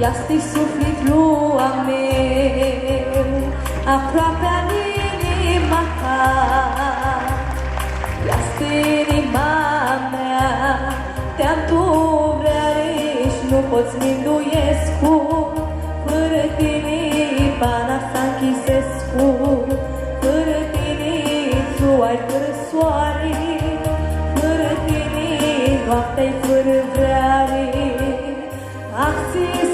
Ia-sti sufletul meu aproape în inima ta. Ia-sti inima mea, te-am tu vreariși, nu poți mi-nduiescu. Fără tine pana s-a închisescu, fără tine ai fără soare, fără tine noaptea-i fără vreare.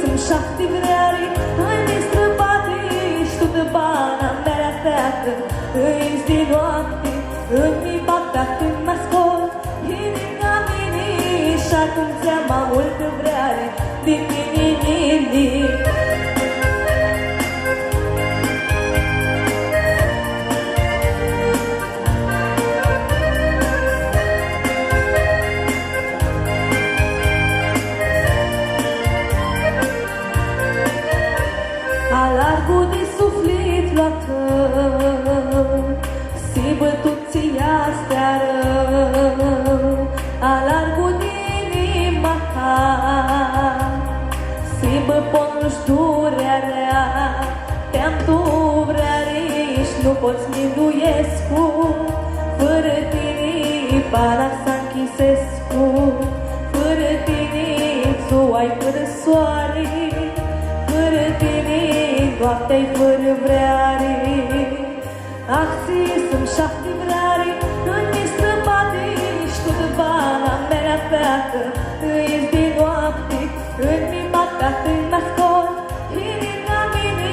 Sunt 7 vreare, ani străbate și tu de bana mea feacă. Îi de noapte, îmi bata când mă scot, e lângă mine și acum ți-am mai multă vreare de tine în inimă. Alargul de suflet la tău, si bătut ți-ia steară. Alargul de inima ta, si bă pon-și durerea. Te-am tu vreariși, nu poți mi-nduiescu. Fără tine pana s-a închisescu, fără tine tu ai fără soare, fără tine noaptea-i fără vreare. Sunt 7 vreare, îmi străbate și tu de bana mea feacă. Îi de noapte, îmi bata când mă scot, e lângă mine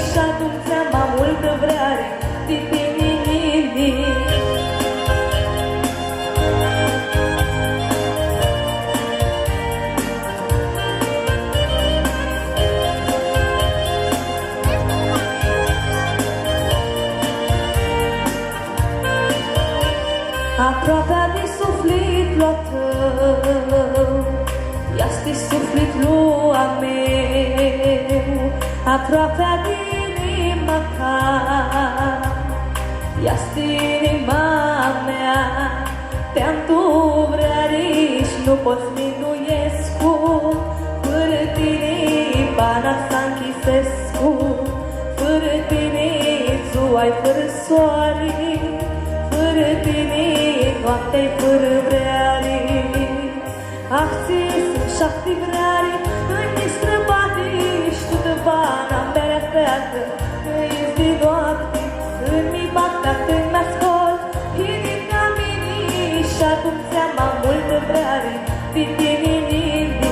și atunci ți-am mai multă vreare de tine în inimă. Aproape de sufletul tău, ia-sti sufletul meu, aproape de inima ta. Ia-sti inima mea, te-am tu vreariși, nu poți mi-nduiescu. Fără tine pana s-a închisescu, fără tine tu ai fără soare, fără tine noaptea-i fără vreare. Sunt 7 vreare, îmi străbate și tu de bana mea feacă. Îi de noapte, îmi bata când mă scot, e lângă mine și acum ți-am mai multă vreare de tine în inimă.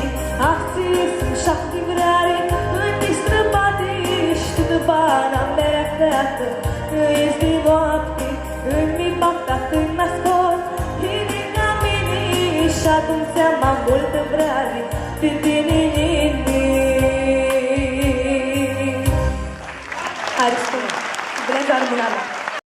Sunt 7 vreare, îmi străbate și tu de bana mea feacă. Îi de noapte, îmi bata când mă scot, e lângă mine și acum ți-am mai multă vreare de tine.